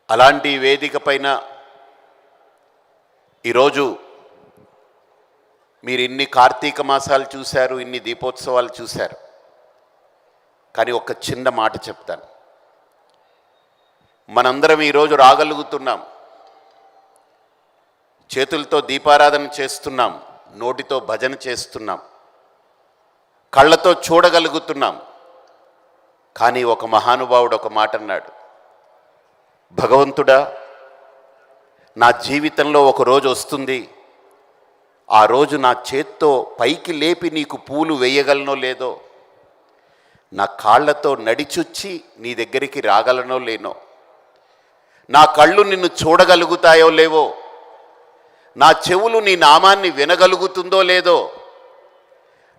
అలాంటి వేదిక పైన ఈరోజు మీరు ఇన్ని కార్తీక మాసాలు చూశారు, ఇన్ని దీపోత్సవాలు చూశారు. కానీ ఒక చిన్న మాట చెప్తాను. మనందరం ఈరోజు రాగలుగుతున్నాం, చేతులతో దీపారాధన చేస్తున్నాం, నోటితో భజన చేస్తున్నాం, కళ్ళతో చూడగలుగుతున్నాం. కానీ ఒక మహానుభావుడు ఒక మాట అన్నాడు, భగవంతుడా, నా జీవితంలో ఒక రోజు వస్తుంది, ఆ రోజు నా చేత్తో పైకి లేపి నీకు పూలు వేయగలనో లేదో, నా కాళ్ళతో నడిచొచ్చి నీ దగ్గరికి రాగలనో లేనో, నా కళ్ళు నిన్ను చూడగలుగుతాయో లేవో, నా చెవులు నీ నామాన్ని వినగలుగుతుందో లేదో,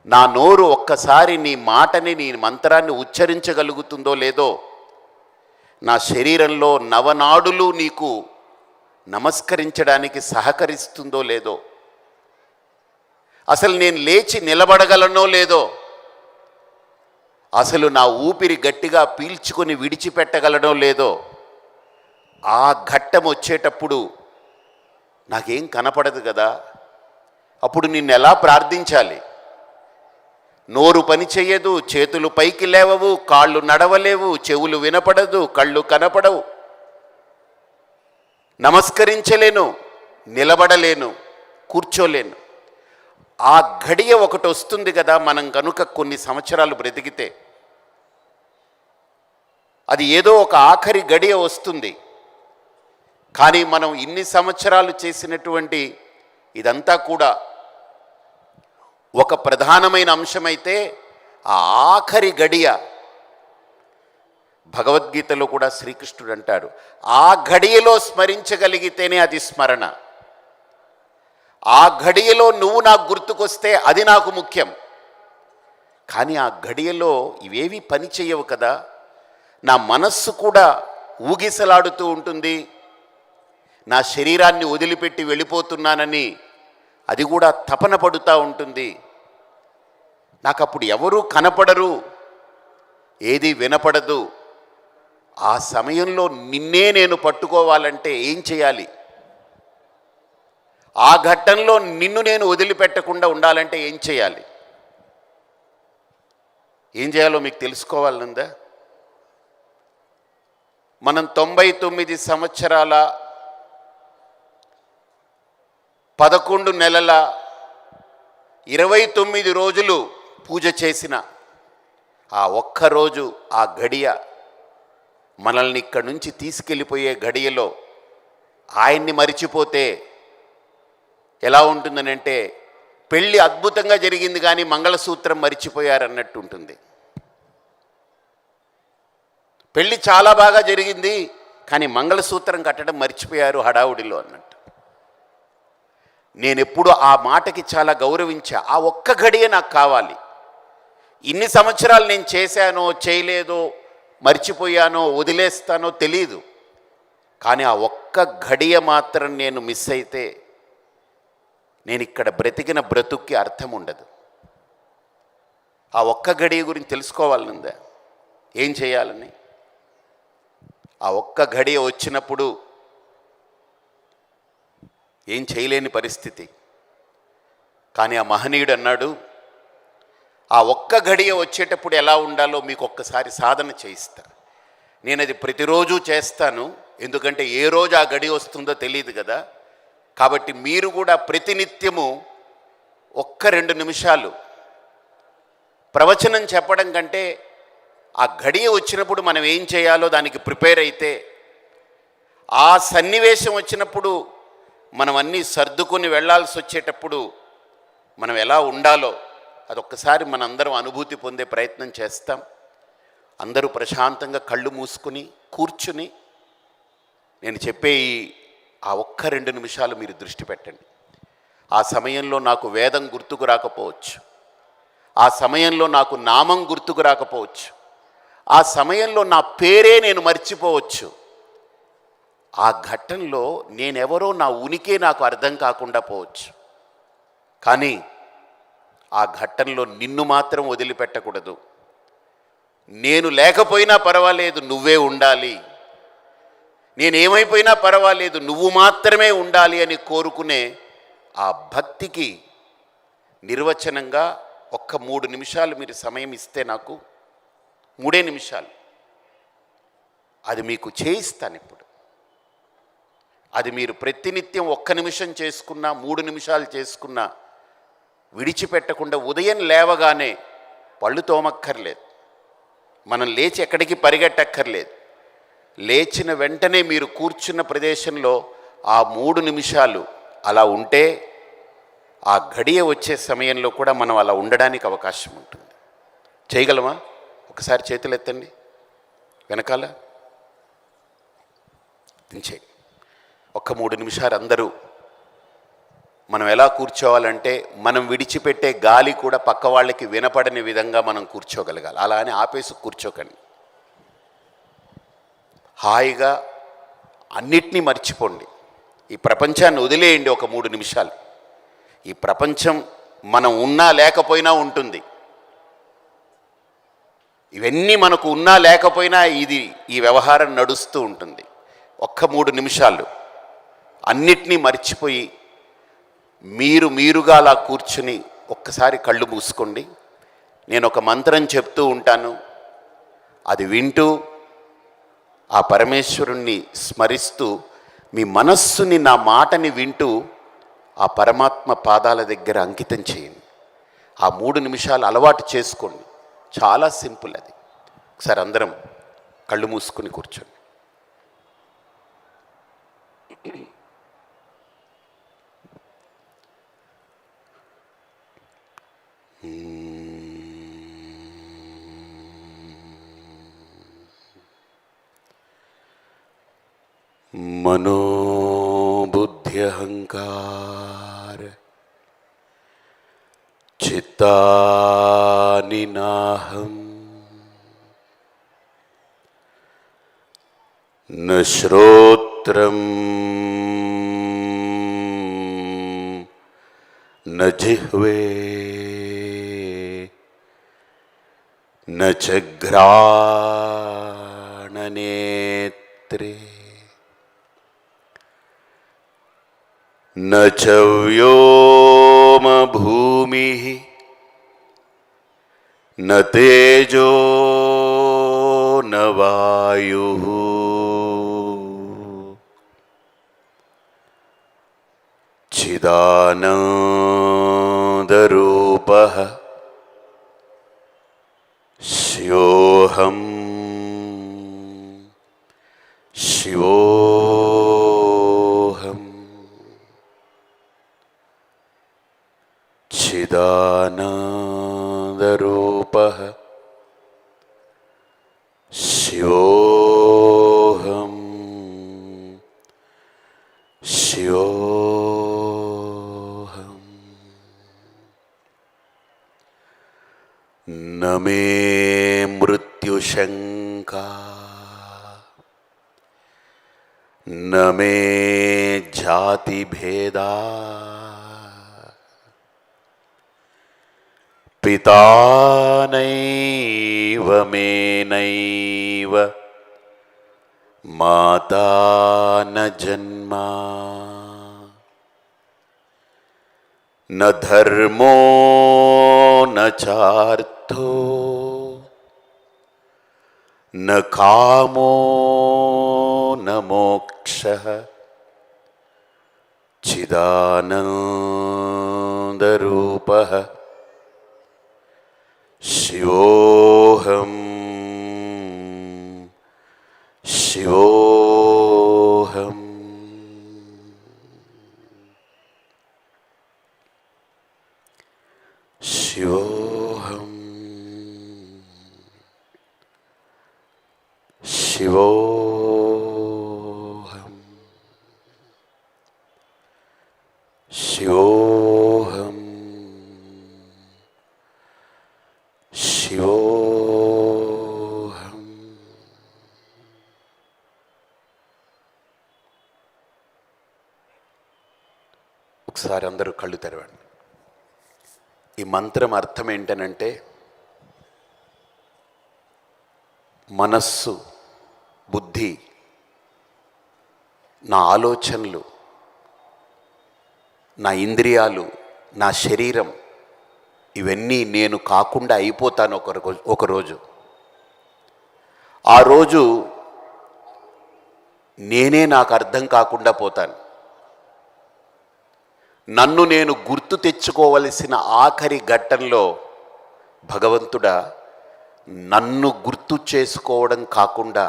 నా నోరు ఒక్కసారి నీ మాటని, నీ మంత్రాన్ని ఉచ్చరించగలుగుతుందో లేదో, నా శరీరంలో నవనాడులు నీకు నమస్కరించడానికి సహకరిస్తుందో లేదో, అసలు నేను లేచి నిలబడగలనో లేదో, అసలు నా ఊపిరి గట్టిగా పీల్చుకొని విడిచిపెట్టగలనో లేదో, ఆ ఘట్టం వచ్చేటప్పుడు నాకేం కనపడదు కదా. అప్పుడు నిన్ను ఎలా ప్రార్థించాలి? నోరు పని చెయ్యదు, చేతులు పైకి లేవవు, కాళ్ళు నడవలేవు, చెవులు వినపడదు, కళ్ళు కనపడవు, నమస్కరించలేను, నిలబడలేను, కూర్చోలేను. ఆ ఘడియ ఒకటి వస్తుంది కదా, మనం కనుక కొన్ని సంవత్సరాలు బ్రతికితే. అది ఏదో ఒక ఆఖరి గడియ వస్తుంది. కానీ మనం ఇన్ని సంవత్సరాలు చేసినటువంటి ఇదంతా కూడా ఒక ప్రధానమైన అంశమైతే, ఆ ఆఖరి గడియ భగవద్గీతలో కూడా శ్రీకృష్ణుడు అంటాడు, ఆ గడియలో స్మరించగలిగితేనే అది స్మరణ. ఆ గడియలో నువ్వు నాకు గుర్తుకొస్తే అది నాకు ముఖ్యం. కానీ ఆ గడియలో ఇవేవి పని చేయవు కదా. నా మనస్సు కూడా ఊగిసలాడుతూ ఉంటుంది, నా శరీరాన్ని వదిలిపెట్టి వెళ్ళిపోతున్నానని అది కూడా తపన పడుతూ ఉంటుంది. నాకు అప్పుడు ఎవరూ కనపడరు, ఏది వినపడదు. ఆ సమయంలో నిన్నే నేను పట్టుకోవాలంటే ఏం చేయాలి? ఆ ఘట్టంలో నిన్ను నేను వదిలిపెట్టకుండా ఉండాలంటే ఏం చేయాలి? ఏం చేయాలో మీకు తెలుసుకోవాలనుందా? మనం 99 సంవత్సరాల 11 నెలల 29 రోజులు పూజ చేసిన ఆ ఒక్కరోజు, ఆ గడియ, మనల్ని ఇక్కడి నుంచి తీసుకెళ్ళిపోయే గడియలో ఆయన్ని మరిచిపోతే ఎలా ఉంటుందనంటే, పెళ్ళి అద్భుతంగా జరిగింది కానీ మంగళసూత్రం మరిచిపోయారన్నట్టు ఉంటుంది. పెళ్ళి చాలా బాగా జరిగింది కానీ మంగళసూత్రం కట్టడం మర్చిపోయారు హడావుడిలో అన్నట్టు. నేనెప్పుడు ఆ మాటకి చాలా గౌరవించా. ఆ ఒక్క గడియ నాకు కావాలి. ఇన్ని సంవత్సరాలు నేను చేశానో చేయలేదో, మర్చిపోయానో వదిలేస్తానో తెలియదు. కానీ ఆ ఒక్క గడియ మాత్రం నేను మిస్ అయితే నేను ఇక్కడ బ్రతికిన బ్రతుక్కి అర్థం ఉండదు. ఆ ఒక్క గడియ గురించి తెలుసుకోవాలనుందా? ఏం చేయాలని? ఆ ఒక్క గడియ వచ్చినప్పుడు ఏం చేయలేని పరిస్థితి. కానీ ఆ మహనీయుడు అన్నాడు, ఆ ఒక్క గడియ వచ్చేటప్పుడు ఎలా ఉండాలో మీకు ఒక్కసారి సాధన చేయిస్తా. నేను అది ప్రతిరోజు చేస్తాను, ఎందుకంటే ఏ రోజు ఆ గడియ వస్తుందో తెలియదు కదా. కాబట్టి మీరు కూడా ప్రతినిత్యము 1-2 నిమిషాలు ప్రవచనం చెప్పడం కంటే, ఆ గడియ వచ్చినప్పుడు మనం ఏం చేయాలో దానికి ప్రిపేర్ అయితే, ఆ సన్నివేశం వచ్చినప్పుడు మనం అన్నీ సర్దుకొని వెళ్ళాల్సి వచ్చేటప్పుడు మనం ఎలా ఉండాలో అదొక్కసారి మనందరం అనుభూతి పొందే ప్రయత్నం చేస్తాం. అందరూ ప్రశాంతంగా కళ్ళు మూసుకుని కూర్చుని నేను చెప్పే ఆ 1-2 నిమిషాలు మీరు దృష్టి పెట్టండి. ఆ సమయంలో నాకు వేదం గుర్తుకు రాకపోవచ్చు, ఆ సమయంలో నాకు నామం గుర్తుకు రాకపోవచ్చు, ఆ సమయంలో నా పేరే నేను మర్చిపోవచ్చు. ఆ ఘట్టంలో నేనెవరో, నా ఉనికే నాకు అర్థం కాకుండా పోవచ్చు. కానీ ఆ ఘట్టంలో నిన్ను మాత్రం వదిలిపెట్టకూడదు. నేను లేకపోయినా పర్వాలేదు, నువ్వే ఉండాలి. నేనేమైపోయినా పర్వాలేదు, నువ్వు మాత్రమే ఉండాలి అని కోరుకునే ఆ భక్తికి నిర్వచనంగా ఒక్క 3 నిమిషాలు మీరు సమయం ఇస్తే, నాకు 3 నిమిషాలు అది మీకు చేయిస్తాను. ఇప్పుడు అది మీరు ప్రతినిత్యం 1 నిమిషం చేసుకున్నా, 3 నిమిషాలు చేసుకున్నా విడిచిపెట్టకుండా ఉదయం లేవగానే పళ్ళు తోమక్కర్లేదు, మనం లేచి ఎక్కడికి పరిగెట్టక్కర్లేదు, లేచిన వెంటనే మీరు కూర్చున్న ప్రదేశంలో ఆ 3 నిమిషాలు అలా ఉంటే ఆ గడియ వచ్చే సమయంలో కూడా మనం అలా ఉండడానికి అవకాశం ఉంటుంది. చేయగలమా? ఒకసారి చేతులు ఎత్తండి, వెనకాల దించేయండి. ఒక్క 3 నిమిషాలు అందరూ మనం ఎలా కూర్చోవాలంటే, మనం విడిచిపెట్టే గాలి కూడా పక్క వాళ్ళకి వినపడని విధంగా మనం కూర్చోగలగాలి. అలా అని ఆపేసి కూర్చోకండి. హాయిగా అన్నిటినీ మర్చిపోండి, ఈ ప్రపంచాన్ని వదిలేయండి ఒక 3 నిమిషాలు. ఈ ప్రపంచం మనం ఉన్నా లేకపోయినా ఉంటుంది, ఇవన్నీ మనకు ఉన్నా లేకపోయినా ఈ వ్యవహారం నడుస్తూ ఉంటుంది. ఒక్క 3 నిమిషాలు అన్నిటినీ మర్చిపోయి మీరుగా అలా కూర్చుని ఒక్కసారి కళ్ళు మూసుకోండి. నేను ఒక మంత్రం చెప్తూ ఉంటాను, అది వింటూ ఆ పరమేశ్వరుణ్ణి స్మరిస్తూ మీ మనస్సుని నా మాటని వింటూ ఆ పరమాత్మ పాదాల దగ్గర అంకితం చేయండి. ఆ 3 నిమిషాలు అలవాటు చేసుకోండి, చాలా సింపుల్ అది. ఒకసారి అందరం కళ్ళు మూసుకుని కూర్చోండి. మనోబుద్ధ్యహంకార చిత్తాని నాహం న శ్రోత్రం న జిహ్వే న చ ఘ్రాణనేత్రే న చ వ్యోమ భూమిః న తేజో న వాయుః చిదానందరూపః శివోహం శివోహం చిదానందరూపః శివోహం శివోహం. న మే మృత్యుశంకా న మే జాతిభేదా పితా నైవ మే నైవ మాతా న జన్మా న ధర్మో న చార్థో న కామో న మోక్షః చిదానందరూపః శివోహం శివోహం. శివోహం శివోహం శివోహం శివోహం. ఒకసారి అందరూ కళ్ళు తెరవండి. ఈ మంత్రం అర్థం ఏంటనంటే, మనస్సు, బుద్ధి నా ఆలోచనలు, నా ఇంద్రియాలు, నా శరీరం, ఇవన్నీ నేను కాకుండా అయిపోతాను ఒకరోజు. ఆ రోజు నేనే నాకు అర్థం కాకుండా పోతాను. నన్ను నేను గుర్తు తెచ్చుకోవలసిన ఆఖరి ఘట్టంలో భగవంతుడా, నన్ను గుర్తు చేసుకోవడం కాకుండా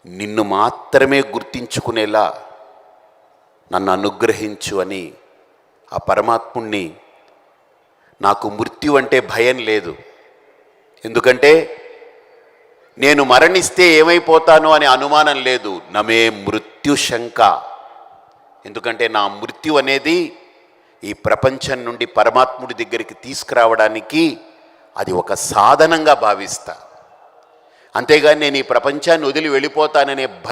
నిన్ను మాత్రమే గుర్తించుకునేలా నన్ను అనుగ్రహించు అని ఆ పరమాత్ముణ్ణి, నాకు మృత్యు అంటే భయం లేదు, ఎందుకంటే నేను మరణిస్తే ఏమైపోతాను అనే అనుమానం లేదు. నమే మృత్యు శంక, ఎందుకంటే నా మృత్యు అనేది ఈ ప్రపంచం నుండి పరమాత్ముడి దగ్గరికి తీసుకురావడానికి అది ఒక సాధనంగా భావిస్తా. అంతేగాని నేను ఈ ప్రపంచాన్ని వదిలి వెళ్ళిపోతాననే